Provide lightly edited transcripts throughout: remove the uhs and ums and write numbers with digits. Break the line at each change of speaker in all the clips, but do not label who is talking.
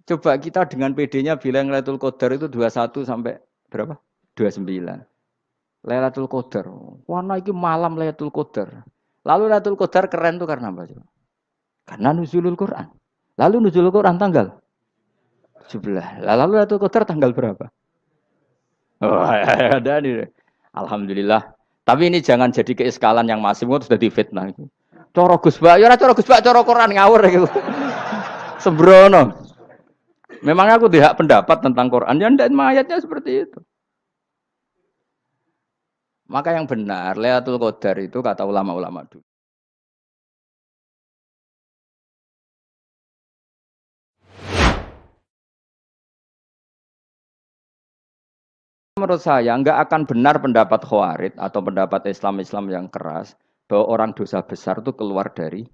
Coba kita dengan PD-nya bilang Lailatul Qadar itu 21 sampai berapa? 29. Lailatul Qadar. Warna itu malam Lailatul Qadar. Lalu Lailatul Qadar keren tuh karena apa? Karena nuzulul Quran. Lalu nuzulul Quran tanggal 17. Lalu Lailatul Qadar tanggal berapa? Oh, ada nih. Alhamdulillah. Tapi ini jangan jadi keiskalan yang masif itu sudah difitnah. Coro Gus Bak, ya coro Gus Bak, coro Quran ngawur gitu. Sembrono. Memang aku tidak pendapat tentang Quran, ya dan ayatnya seperti itu. Maka yang benar, Lailatul Qadar itu kata ulama-ulama dulu. Menurut saya nggak akan benar pendapat Khawarij atau pendapat Islam-Islam yang keras bahwa orang dosa besar itu keluar dari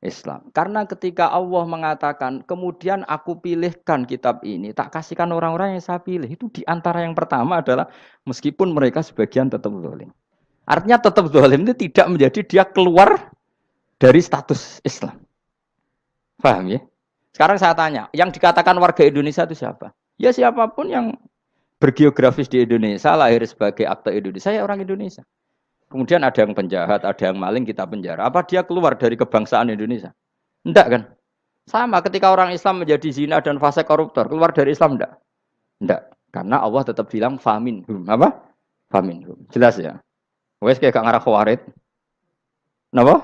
Islam. Karena ketika Allah mengatakan, kemudian aku pilihkan kitab ini, tak kasihkan orang-orang yang saya pilih. Itu diantara yang pertama adalah meskipun mereka sebagian tetap zalim. Artinya tetap zalim itu tidak menjadi dia keluar dari status Islam. Paham ya? Sekarang saya tanya, yang dikatakan warga Indonesia itu siapa? Ya siapapun yang bergeografis di Indonesia, lahir sebagai akte Indonesia, ya orang Indonesia. Kemudian ada yang penjahat, ada yang maling, kita penjara. Apa dia keluar dari kebangsaan Indonesia? Enggak kan? Sama ketika orang Islam menjadi zina dan fase koruptor, keluar dari Islam enggak? Enggak. Karena Allah tetap bilang faminhum. Apa? Faminhum. Jelas ya? Wes kayak gak ngarah Khawarij. Kenapa?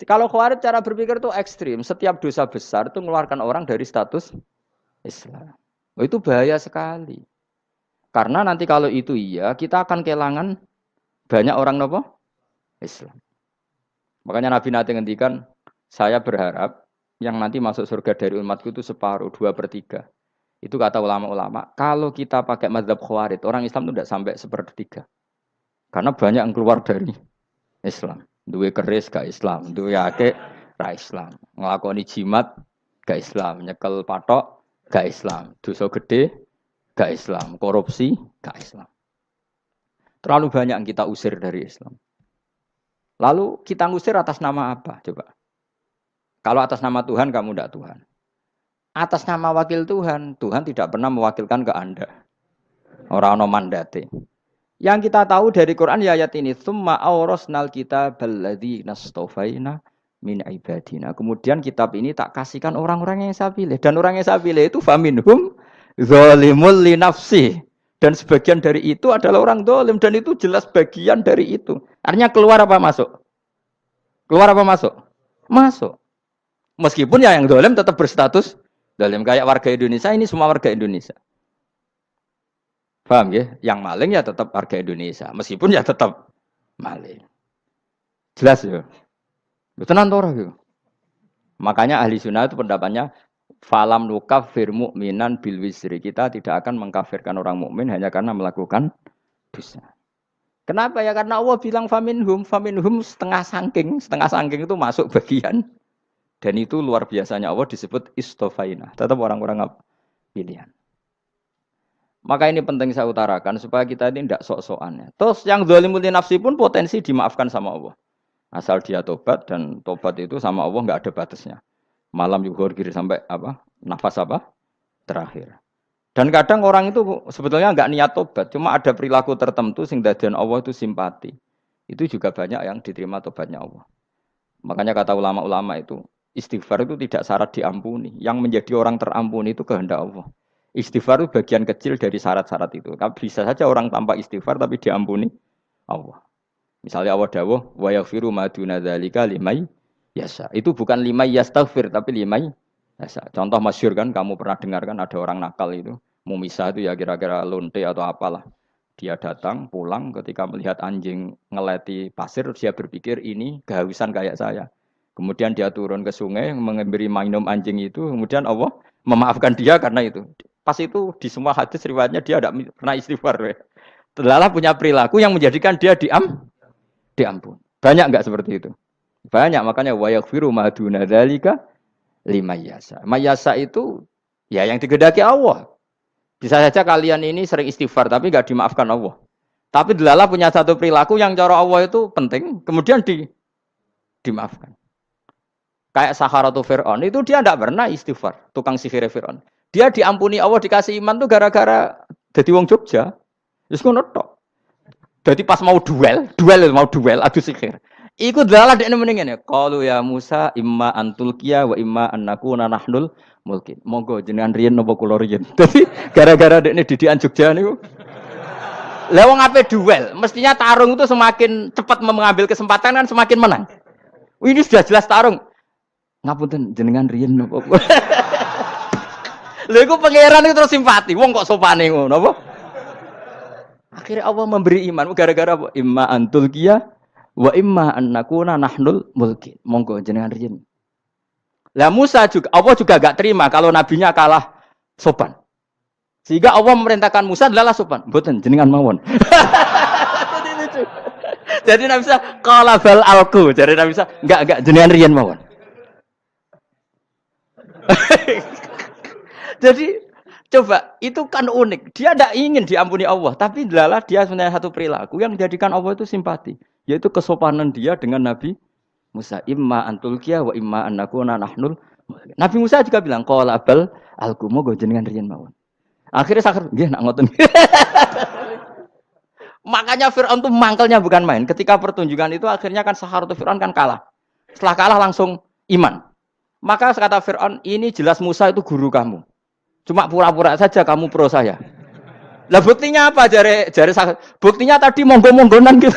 Kalau Khawarij cara berpikir itu ekstrim. Setiap dosa besar itu mengeluarkan orang dari status Islam. Oh, itu bahaya sekali. Karena nanti kalau itu iya, kita akan kehilangan banyak orang nopo Islam. Makanya Nabi nanti ngendikan, saya berharap yang nanti masuk surga dari umatku itu separuh, 2/3. Itu kata ulama-ulama. Kalau kita pakai mazhab Khawarij, orang Islam itu tidak sampai 1/3. Karena banyak yang keluar dari Islam. Duwe keris gak Islam, duwe akeh ra Islam. Nglakoni jimat gak Islam, nyekel patok gak Islam, dosa gede gak Islam, korupsi gak Islam. Terlalu banyak yang kita usir dari Islam. Lalu kita ngusir atas nama apa? Coba. Kalau atas nama Tuhan, kamu tidak Tuhan. Atas nama wakil Tuhan, Tuhan tidak pernah mewakilkan ke Anda. Orang-orang mandate. Yang kita tahu dari Quran ya ayat ini, tsumma awrasnal kitabal ladzina nastofaina min ibadina. Kemudian kitab ini tak kasihkan orang-orang yang saya pilih. Dan orang yang saya pilih itu faminhum zalimul li nafsi. Dan sebagian dari itu adalah orang zalim. Dan itu jelas bagian dari itu. Artinya keluar apa masuk? Keluar apa masuk? Masuk. Meskipun ya yang zalim tetap berstatus zalim. Kayak warga Indonesia, ini semua warga Indonesia. Paham ya? Yang maling ya tetap warga Indonesia. Meskipun ya tetap maling. Jelas ya? Tenan ora gitu. Makanya ahli sunnah itu pendapatnya falam nukafir mu'minan bil wisri. Kita tidak akan mengkafirkan orang mukmin hanya karena melakukan dosa. Kenapa ya? Karena Allah bilang faminhum setengah sangking itu masuk bagian. Dan itu luar biasanya Allah disebut istofaina. Tetap orang-orang pilihan. Maka ini penting saya utarakan supaya kita ini tidak sok-sokan. Terus yang zalimul nafsi pun potensi dimaafkan sama Allah. Asal dia tobat dan tobat itu sama Allah nggak ada batasnya. Malam yuhur kiri sampai apa? Nafas apa? Terakhir. Dan kadang orang itu sebetulnya nggak niat tobat, cuma ada perilaku tertentu sehingga dadian Allah itu simpati. Itu juga banyak yang diterima tobatnya Allah. Makanya kata ulama-ulama itu, istighfar itu tidak syarat diampuni. Yang menjadi orang terampuni itu kehendak Allah. Istighfar itu bagian kecil dari syarat-syarat itu. Bisa saja orang tanpa istighfar tapi diampuni Allah. Misalnya Allah dawuh wa yaghfiru ma duna dzalika limay yasha. Itu bukan limay yastaghfir tapi limay yasha. Contoh masyhur kan kamu pernah dengar kan ada orang nakal itu, mumisa itu ya kira-kira lonte atau apalah. Dia datang pulang ketika melihat anjing ngeleti pasir dia berpikir ini kehausan kayak saya. Kemudian dia turun ke sungai memberi minum anjing itu, kemudian Allah memaafkan dia karena itu. Pas itu di semua hadis riwayatnya dia tidak pernah istighfar. Terlalu punya perilaku yang menjadikan dia diampun. Banyak enggak seperti itu? Banyak, makanya wa yaghfiru ma duna dzalika limayasa. Mayasa itu ya yang digedaki Allah. Bisa saja kalian ini sering istighfar tapi enggak dimaafkan Allah. Tapi delala punya satu perilaku yang cara Allah itu penting, kemudian dimaafkan. kayak Saharatu Fir'aun itu dia tidak pernah istighfar, tukang sihir Fir'aun. Dia diampuni Allah dikasih iman tuh gara-gara jadi wong Jogja. Wis ngono tok. Jadi pas mau duel adu sihir. Iku dalah dekne mendingan ya. Qalu ya Musa imma antulqiya wa imma annakuna nahnul mulkin. Monggo jenengan riyen napa kula riyen. Dadi gara-gara dekne didikan Jogja niku. Lah wong ape duel, mestinya tarung itu semakin cepat mengambil kesempatan kan semakin menang. Ini sudah jelas tarung. Ngapunten jenengan riyen napa. Lha iku pangeran itu terus simpati. Wong kok sopane ngono apa? Akhirnya Allah memberi iman gara-gara apa? Imma antul qiyah wa imma annakuna nahnul mulkin. Monggo jenengan riyen. Lah Musa juga Allah juga enggak terima kalau nabinya kalah sopan. Sehingga Allah memerintahkan Musa adalah sopan. Mboten jenengan mawon. Jadi Nabi Musa qala bal alqu. Jadi Nabi Musa enggak jenengan riyen mawon. Jadi coba itu kan unik. Dia tidak ingin diampuni Allah, tapi adalah dia punya satu perilaku yang menjadikan Allah itu simpati, yaitu kesopanan dia dengan Nabi Musa. Imma antulqiya wa imma annakuna nahnul. Nabi Musa juga bilang qala bal alqu moga jenengan riyen mawon. Akhirnya sakar nggih nak ngoten. Makanya Firaun tuh mangkelnya bukan main. Ketika pertunjukan itu akhirnya kan Saharatu Firaun kan kalah. Setelah kalah langsung iman. Maka kata Firaun, ini jelas Musa itu guru kamu. Cuma pura-pura saja kamu pro saya. Lah buktinya apa? Jare buktinya tadi monggo-monggonan gitu.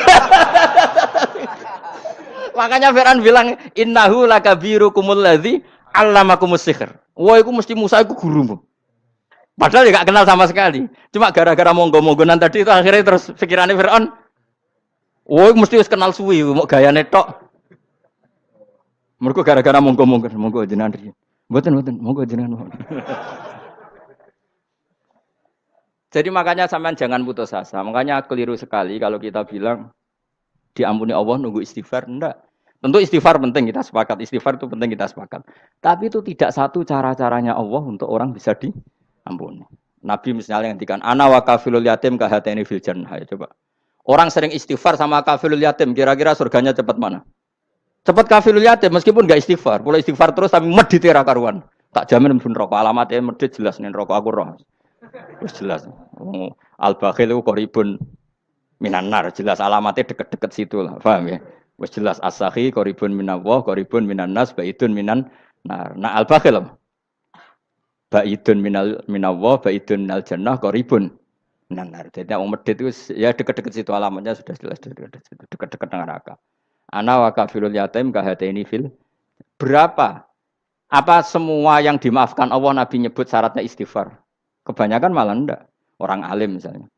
Makanya Firaun bilang innahu lakabirukumul ladzi 'allamakumus sihr. Wah, iku mesti Musa iku gurumu. Padahal dia enggak kenal sama sekali. Cuma gara-gara monggo-monggonan tadi itu akhirnya terus pikirannya Firaun. Wah, mesti wis kenal suwi, mau gayane tok. Mergo gara-gara monggo-monggon, monggo jenengan riyen. Mboten, monggo jenengan. Jadi makanya sampean jangan putus asa. Makanya keliru sekali kalau kita bilang diampuni Allah nunggu istighfar. Enggak. Tentu istighfar penting, kita sepakat. Istighfar itu penting, kita sepakat. Tapi itu tidak satu cara-caranya Allah untuk orang bisa diampuni. Nabi misalnya ngendikan ana wa kafilul yatim kahateni fil jannah. Ya, coba. Orang sering istighfar sama kafilul yatim, kira-kira surganya cepat mana? Cepat kafilul yatim meskipun enggak istighfar. Boleh istighfar terus tapi medit ra karuan. Tak jamin mlebu neraka. Alamatnya medit jelas ning neraka aku roh. Wis jelas. Al-bakhil itu qoribun minan nar, jelas alamatnya deket-deket situ lah, paham ya? Wis jelas as-sakhi qoribun minallah, qoribun minan nas, baidun minan nar. Nah al-bakhil baidun minallah, baidun minal jannah, qoribun minan nar. Jadi wong medit itu ya deket-deket situ alamatnya sudah jelas deket-deket dengan neraka. Ana wa kafilul yatim kahataini fil. Berapa? Apa semua yang dimaafkan Allah Nabi nyebut syaratnya istighfar? Kebanyakan malah enggak. Orang alim misalnya.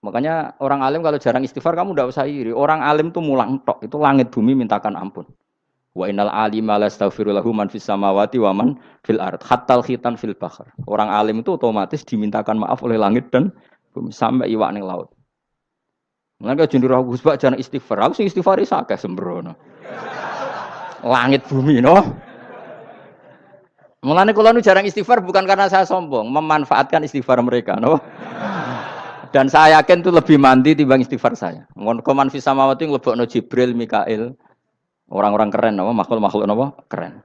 Makanya orang alim kalau jarang istighfar kamu enggak usah iri. Orang alim tuh mulang tok. Itu langit bumi mintakan ampun. Wa innal alima lastaghfiru lahu man fis samawati wa man fil ard. Hattal khitan fil bahr. Orang alim itu otomatis dimintakan maaf oleh langit dan bumi sampai iwak ning laut. Mengapa jendur aku sebab jarang istighfar. Aku sing istighfar iki akeh sembrono. Langit bumi no. Mulane kula nu jarang istighfar bukan karena saya sombong, memanfaatkan istighfar mereka, no? Dan saya yakin itu lebih mandi timbang istighfar saya. Koman fi samawati nglebokno Jibril, Mikail, orang-orang keren, no? Makhluk-makhluk no? Keren.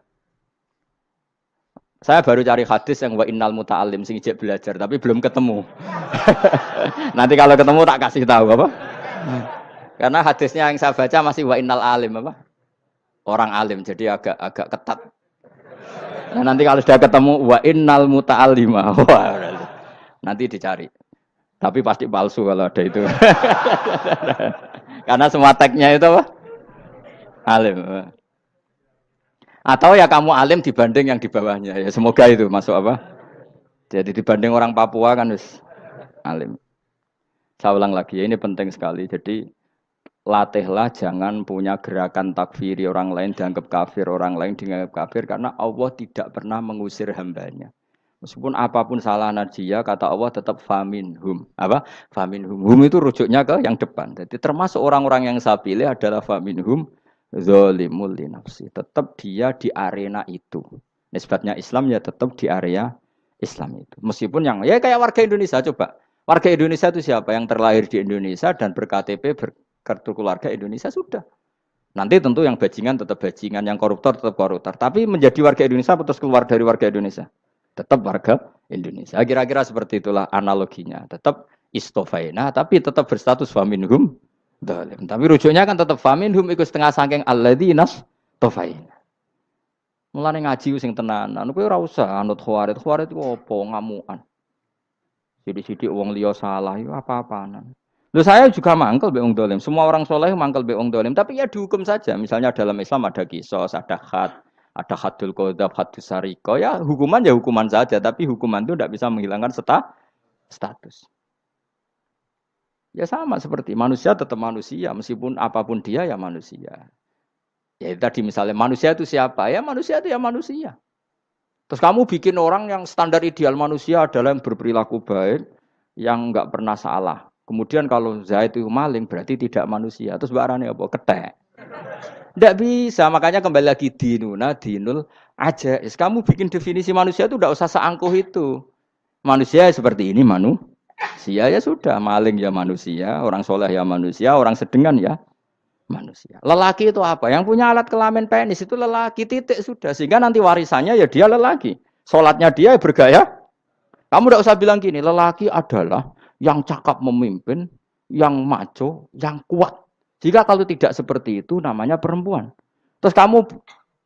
Saya baru cari hadis yang wa innal muta'allim sing ijek belajar tapi belum ketemu. Nanti kalau ketemu tak kasih tahu apa? Karena hadisnya yang saya baca masih wa innal alim apa? Orang alim jadi agak ketat. Nah, nanti kalau sudah ketemu wa innal muta'allima. Wah, nanti dicari. Tapi pasti palsu kalau ada itu. Karena semua tagnya itu apa? Alim. Atau ya kamu alim dibanding yang di bawahnya. Ya semoga itu masuk apa? Jadi dibanding orang Papua kan harus alim. Saya ulang lagi ya, ini penting sekali. Jadi latihlah jangan punya gerakan takfiri orang lain dianggap kafir, orang lain dianggap kafir karena Allah tidak pernah mengusir hambanya. Meskipun apapun salah najiyah kata Allah tetap faminhum. Apa? Faminhum. Hum itu rujuknya ke yang depan. Jadi termasuk orang-orang yang saya pilih adalah faminhum zalimul li nafsi. Tetap dia di arena itu. Nisbatnya Islam ya tetap di area Islam itu. Meskipun yang ya kayak warga Indonesia coba. Warga Indonesia itu siapa? Yang terlahir di Indonesia dan ber-KTP kartu keluarga Indonesia sudah. Nanti tentu yang bajingan tetap bajingan, yang koruptor tetap koruptor. Tapi menjadi warga Indonesia terus keluar dari warga Indonesia. Tetap warga Indonesia. Kira-kira seperti itulah analoginya. Tetap istofaina, tapi tetap berstatus faminhum dhalim. Tapi rujuknya kan tetap faminhum ikut setengah sangking alladzina tofaina. Mulane ngaji sing tenanan. Kowe ora usah anut khawarit. Khawarit ku opo ngamukan. Sidik-sidik wong liya salah itu apa-apaan. Loh saya juga mangkel be wong dolim. Semua orang soleh mangkel be wong dolim. Tapi ya dihukum saja. Misalnya dalam Islam ada kisos, ada hadul qadzaf, hadus sariko. Ya hukuman saja. Tapi hukuman itu tidak bisa menghilangkan status. Ya sama seperti manusia tetap manusia. Meskipun apapun dia ya manusia. Ya tadi misalnya manusia itu siapa? Ya manusia itu ya manusia. Terus kamu bikin orang yang standar ideal manusia adalah yang berperilaku baik, yang enggak pernah salah. Kemudian kalau Zaid itu maling berarti tidak manusia. Terus barangnya apa? Ketek. Tidak bisa. Makanya kembali lagi dinul aja. Kamu bikin definisi manusia itu tidak usah seangkuh itu. Manusia seperti ini manusia ya sudah. Maling ya manusia, orang soleh ya manusia, orang sedengan ya manusia. Lelaki itu apa? Yang punya alat kelamin penis itu lelaki titik sudah. Sehingga nanti warisannya ya dia lelaki. Sholatnya dia bergaya. Kamu tidak usah bilang gini. Lelaki adalah yang cakap memimpin, yang maco, yang kuat. Jika kalau tidak seperti itu namanya perempuan. Terus kamu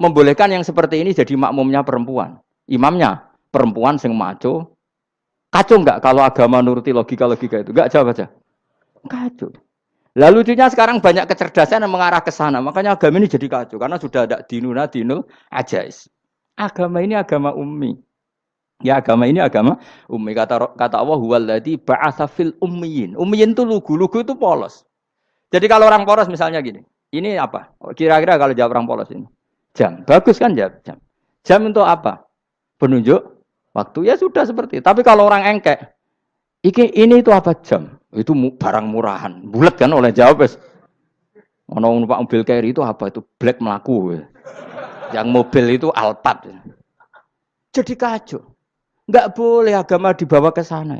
membolehkan yang seperti ini jadi makmumnya perempuan. Imamnya perempuan sing maco. Kacau enggak kalau agama nuruti logika-logika itu? Enggak jawab aja. Kacau. Lalu lucunya sekarang banyak kecerdasan yang mengarah ke sana. Makanya agama ini jadi kacau. Karena sudah ada dinul ajais. Agama ini agama ummi. Ya agama ini agama ummi. Kata Allah huwallazi ba'atsa fil ummiyin. Ummiyin itu lugu itu polos. Jadi kalau orang polos misalnya gini. Ini apa? Kira-kira kalau jawab orang polos ini. Jam. Bagus kan jawab jam. Jam untuk apa? Penunjuk waktu. Ya sudah seperti itu. Tapi kalau orang engkek. Ini itu apa jam? Itu barang murahan. Bulat kan oleh jawab. Ono numpak mobil carry itu apa? Itu black melaku. Yang mobil itu Alphard. Jadi kacau. Enggak boleh agama dibawa ke sana.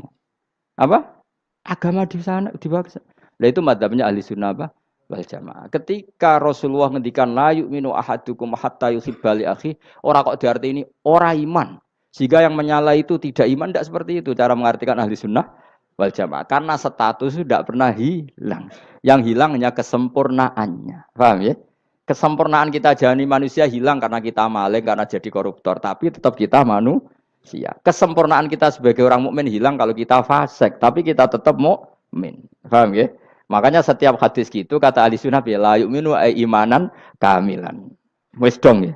Apa? Agama di sana dibawa ke sana. Nah itu madzhabnya ahli sunnah apa? Wal jamaah. Ketika Rasulullah ngendikan la yu'minu ahadukum hatta yuhibba li akhi, ora kok diarti ini ora iman. Sehingga yang menyala itu tidak iman, tidak seperti itu cara mengartikan ahli sunnah wal jamaah. Karena status itu tidak pernah hilang. Yang hilang hanya kesempurnaannya. Paham ya? Kesempurnaan kita jalani manusia hilang karena kita maling, karena jadi koruptor. Tapi tetap kita manusia. Kesempurnaan kita sebagai orang mukmin hilang kalau kita fasik, tapi kita tetap mukmin. Paham ya? Makanya setiap hadis gitu kata ahli sunnah ya la yu'minu imanan kamilan. Wis dong ya.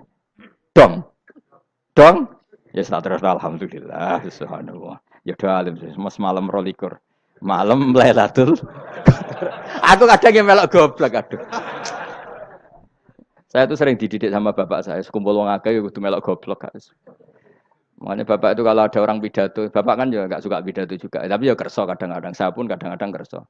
Dong. Ya terus alhamdulillah subhanallah. Ya udah alim mas malam rolikur. Malam Lailatul. Aku kadang yang melok goblok aduh. Saya tuh sering dididik sama bapak saya, sekumpul wong akeh ya kudu melok goblok guys. Makanya bapak itu kalau ada orang pidato, bapak kan juga enggak suka pidato juga, tapi ya kerso kadang-kadang. Saya pun kadang-kadang kerso.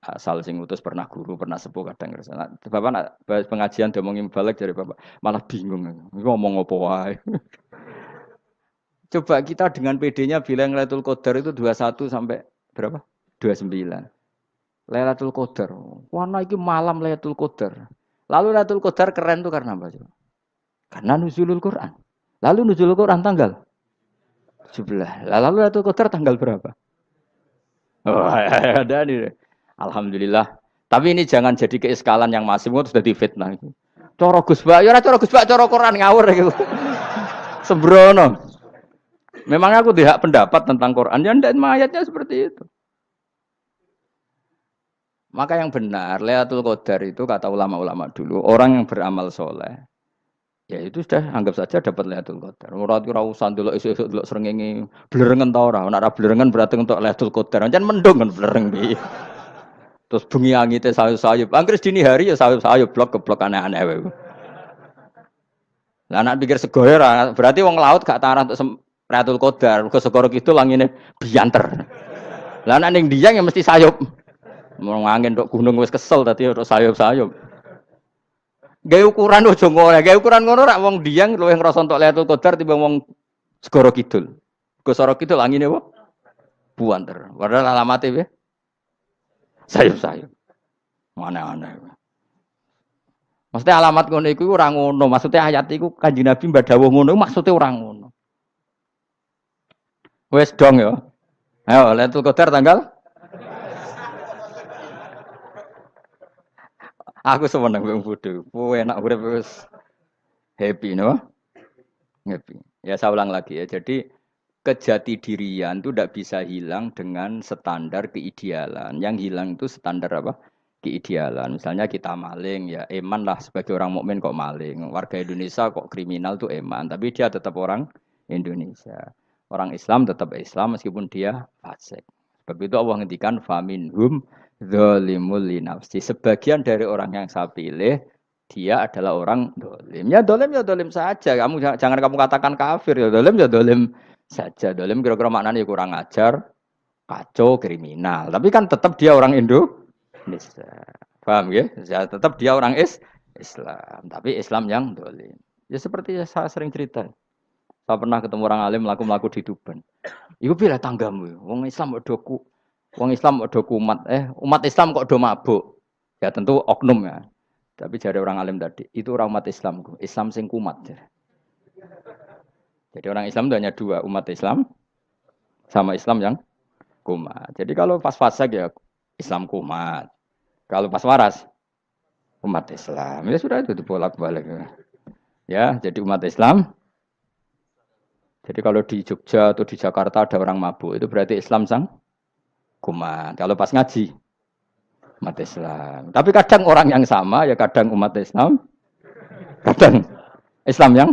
Asal sing utus pernah guru, pernah sepuh kadang kerso. Nah, bapak nak pengajian diomongin balik dari bapak, malah bingung. Ngomong apa wae. Coba kita dengan PD-nya bilang Lailatul Qadar itu 21 sampai berapa? 29. Lailatul Qadar. Warna iki malam Lailatul Qadar. Lalu Lailatul Qadar keren tuh karena apa? Karena nuzulul Quran. Lalu nuzulul Quran tanggal 17. Lalu Lailatul Qadar tanggal berapa? Oh, ada nih. Alhamdulillah. Tapi ini jangan jadi keiskalan yang masif itu sudah difitnah. Coro Gus Bak, ya coro Gus Bak, coro Quran ngawur gitu. Sembrono. Memangnya aku tidak pendapat tentang Quran, ya dan ayatnya seperti itu. Maka yang benar, Lailatul Qadar itu kata ulama-ulama dulu, orang yang beramal soleh, ya itu sudah anggap saja dapat Lailatul Qadar. Ora usah ndelok esuk-esuk ndelok srengenge blerengen ta ora. Nek ora blerengen berarti untuk Lailatul Qadar. Jan mendung kan blereng piye. Terus bengi angite sayup-sayup. Anggere dini hari ya sayup-sayup blok aneh-aneh wae. Lah nek pikir segoyo ora, berarti wong laut gak tarah untuk Lailatul Qadar. Ke segoro kidul langine bianter. Lah nek ning Dieng ya mesti sayup. Mau angin tok gunung wis kesel tadi tok sayup-sayup. Gawe ukuran ojo ngono, gawe ukuran ngono rak wong Dieng luwih ngrasa entuk Lailatul Qadar timbang wong Segoro Kidul. Segoro Kidul angine apa? Buanter. Padahal alamate piye? Sayup-sayup. Mana-mana. Maksudnya alamat ngono iku ora ngono, maksudnya ayat iku Kanjeng Nabi mbak dawuh ngono maksudnya ora ngono. Wes dong ya. Ayo Lailatul Qadar tanggal aku seneng wong bodho. Kowe enak urip wis happy no? Happy. Ya saya ulang lagi ya. Jadi kejati dirian itu tidak bisa hilang dengan standar keidealan. Yang hilang itu standar apa? Keidealan. Misalnya kita maling, ya eman lah sebagai orang mukmin kok maling. Warga Indonesia kok kriminal tuh eman, tapi dia tetap orang Indonesia. Orang Islam tetap Islam meskipun dia fasik. Sebab itu Allah ngendikan faminhum zalimul linafsi. Sebagian dari orang yang saya pilih dia adalah orang dolim. Ya dolim saja. Jangan kamu katakan kafir ya dolim saja. Dolim kira-kira maknanya kurang ajar, kacau, kriminal. Tapi kan tetap dia orang Indonesia. Paham ya? Ya tetap dia orang Islam. Tapi Islam yang dolim. Ya seperti saya sering cerita. Saya pernah ketemu orang alim melaku-melaku di Tuban. Iku pilih tanggamu. Wong Islam kok doku. Wong Islam kok doku umat. Umat Islam kok do mabuk. Ya tentu oknum ya. Tapi jari orang alim tadi, itu orang umat Islam. Islam sing kumat. Jadi orang Islam itu hanya dua, umat Islam sama Islam yang kumat. Jadi kalau pas fasik ya Islam kumat. Kalau pas waras umat Islam. Ya sudah itu bolak-balik. Ya, jadi umat Islam. Jadi kalau di Jogja atau di Jakarta ada orang mabuk, itu berarti Islam sang kumat. Kalau pas ngaji umat Islam. Tapi kadang orang yang sama ya kadang umat Islam, kadang Islam yang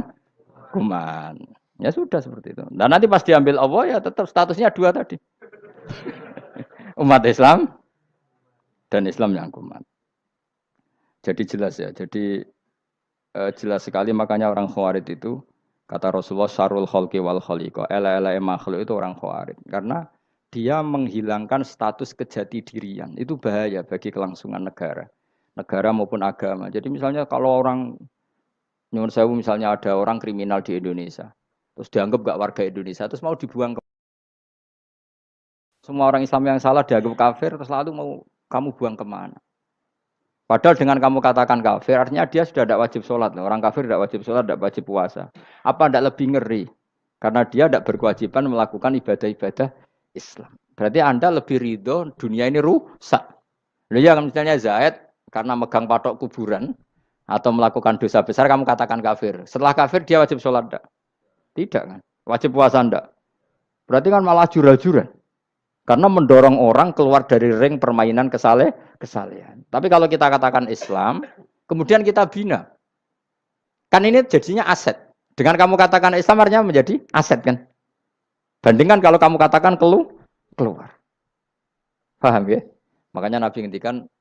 kumat. Ya sudah seperti itu. Dan nanti pas diambil Allah ya tetap statusnya dua tadi. Umat Islam dan Islam yang kumat. Jadi jelas ya. Jadi jelas sekali makanya orang Khawarij itu kata Rasulullah syarrul khalqi wal khaliqa. Ela makhluk itu orang Khawarij. Karena dia menghilangkan status kejati dirian. Itu bahaya bagi kelangsungan negara. Negara maupun agama. Jadi misalnya kalau orang nyuwun sewu misalnya ada orang kriminal di Indonesia. Terus dianggap gak warga Indonesia. Terus mau dibuang ke semua orang Islam yang salah dianggap kafir. Terus lalu mau kamu buang kemana? Padahal dengan kamu katakan kafir, artinya dia sudah tidak wajib sholat. Orang kafir tidak wajib sholat, tidak wajib puasa. Apa tidak lebih ngeri? Karena dia tidak berkewajiban melakukan ibadah-ibadah Islam. Berarti Anda lebih ridho dunia ini rusak. Lalu ya misalnya Zaid karena megang patok kuburan atau melakukan dosa besar kamu katakan kafir. Setelah kafir dia wajib sholat enggak? Tidak kan? Wajib puasa enggak? Berarti kan malah jura-jura. Karena mendorong orang keluar dari ring permainan kesalehan. Tapi kalau kita katakan Islam, kemudian kita bina. Kan ini jadinya aset. Dengan kamu katakan Islam artinya menjadi aset kan? Bandingkan kalau kamu katakan keluar. Paham ya? Makanya Nabi ngendikan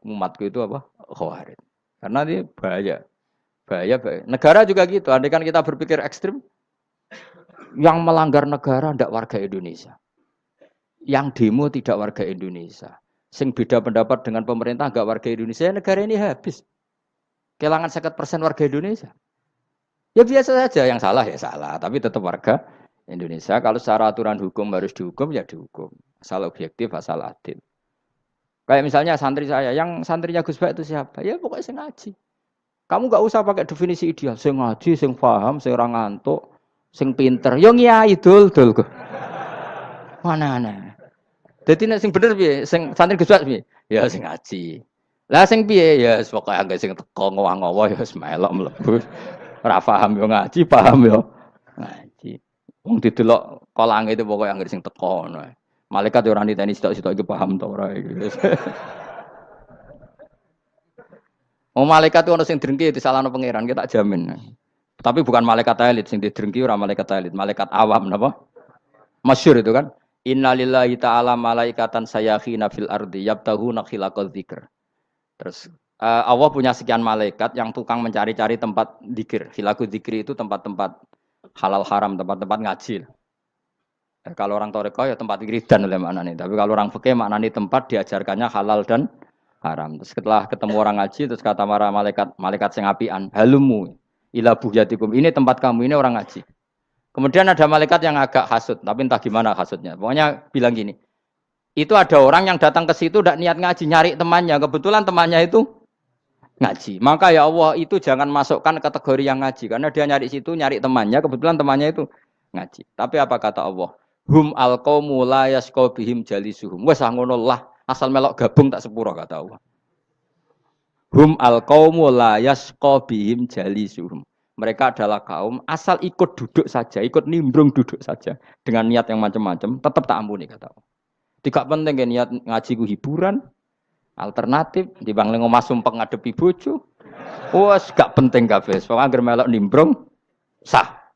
umatku itu apa? Khawarij. Karena ini bahaya. Bahaya. Negara juga gitu. Andai kan kita berpikir ekstrim, yang melanggar negara tidak warga Indonesia. Yang demo tidak warga Indonesia. Sing beda pendapat dengan pemerintah enggak warga Indonesia, negara ini habis. Kehilangan 50% warga Indonesia. Ya biasa saja, yang salah ya salah, tapi tetap warga Indonesia. Kalau secara aturan hukum harus dihukum ya dihukum. Asal objektif, asal adil. Kayak misalnya santri saya, yang santrinya Gus Bak itu siapa? Ya pokoknya sing ngaji. Kamu enggak usah pakai definisi ideal, sing ngaji, sing paham, sing ora ngantuk, sing pinter. Yo ngiyai dul. Mana. Jadi nek sing bener piye? Sing santri Gus Bak piye? Ya sing ngaji. Lah sing piye? Ya pokoke anggere sing teko ngowah-ngowah ya wis melok mlebu. Ora paham yo ngaji, paham yo ngaji. Wong didelok kolange itu pokoke anggere sing teko ngono. Malaikat yo ora niteni sitok-sitok iki paham ta ora iki. Oh malaikat itu ono sing drengki disalahno pangeran, kita jamin. Tapi bukan malaikat elit sing didrengki ora malaikat elit, malaikat awam napa? Masyhur itu kan. Innalillahi ta'ala malaikatan sayakhina fil ardi yabtahuna khilaqadz dzikr. Terus Allah punya sekian malaikat yang tukang mencari-cari tempat dzikir. Khilaqadz dzikri itu tempat-tempat halal haram, tempat-tempat ngaji. Kalau orang toreko ya tempat wiridan oleh maknanya. Tapi kalau orang fikih maknanya tempat diajarkannya halal dan haram. Terus setelah ketemu orang ngaji terus kata para malaikat sing apian, halumu ila buhyatikum. Ini tempat kamu, ini orang ngaji. Kemudian ada malaikat yang agak hasut, tapi entah gimana hasutnya. Pokoknya bilang gini, itu ada orang yang datang ke situ tidak niat ngaji, nyari temannya. Kebetulan temannya itu ngaji. Maka ya Allah itu jangan masukkan kategori yang ngaji karena dia nyari situ nyari temannya, kebetulan temannya itu ngaji. Tapi apa kata Allah? Hum alqaumu la yasqa bihim jalisuhum. Wes ngono lah, asal melok gabung tak sepuro kata Allah. Hum alqaumu la yasqa bihim jalisuhum. Mereka adalah kaum asal ikut duduk saja, ikut nimbrung duduk saja dengan niat yang macam-macam, tetap tak ampuni kata Allah. Tidak penting kan niat ngaji ku hiburan, alternatif di bang lengo masumpeng ngadepi bojo. Wes gak penting kabeh. Pokoke anggere melok nimbrung sah.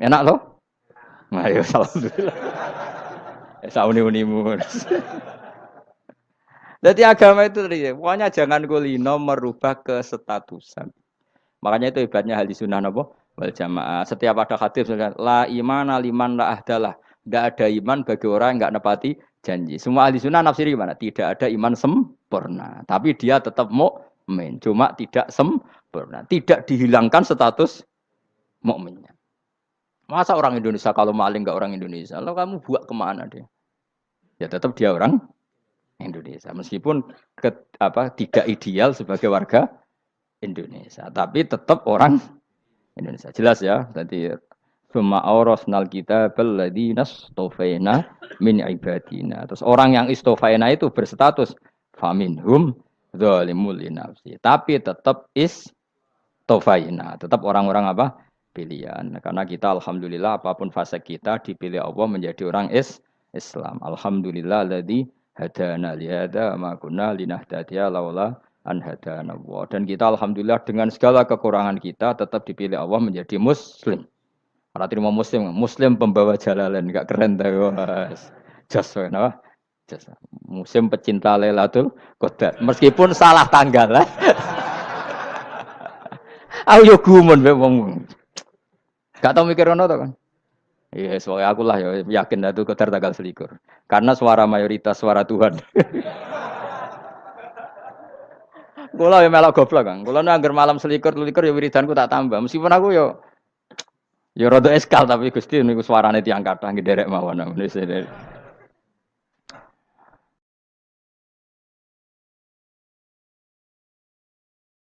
Enak loh? Nah, ya alhamdulillah. Sauni-unimu. Jadi agama itu tadi, pokoknya jangan kulino merubah kesestatusan. Makanya itu hebatnya hadis sunnah apa? Wal jamaah. Setiap ada hadis la imana liman la ahdalah. Tidak ada iman bagi orang yang enggak nepati janji. Semua ahli sunnah nafsiri gimana? Tidak ada iman sempurna. Tapi dia tetap mukmin. Cuma tidak sempurna. Tidak dihilangkan status mukminnya. Masa orang Indonesia kalau maling enggak orang Indonesia? Lalu kamu buat kemana dia? Ya tetap dia orang Indonesia. Meskipun tidak ideal sebagai warga Indonesia. Tapi tetap orang Indonesia. Jelas ya. Jadi summa aurasnal kitabal ladzina istofaina min ibadina. Terus orang yang istofaina itu berstatus faminhum zalimul linafsi. Tapi tetap istofaina. Tetap orang-orang apa? Pilihan. Karena kita alhamdulillah apapun fase kita dipilih Allah menjadi orang Islam. Alhamdulillah alladzi hadana li hadza ma kunna linahtadiya laula an hadana Allah. Dan kita alhamdulillah dengan segala kekurangan kita tetap dipilih Allah menjadi muslim. Karena terima muslim pembawa jalalain, enggak keren ta, Mas. Jas napa? Jas. Muslim pecinta Lailatul Qadar. Meskipun salah tanggal lah. Aku yo gumun mbek wong. Gak tau mikir ngono to kan? Iya, soalnya aku lah ya yakin Lailatul Qadar tanggal 21. Karena suara mayoritas suara Tuhan. Kula ya melok goblok kan. Kula nek anggar malam 21 ya wiridanku tak tambah. Meskipun aku ya rada eskal tapi Gusti niku suarane tiyang kathah nggih derek mawon.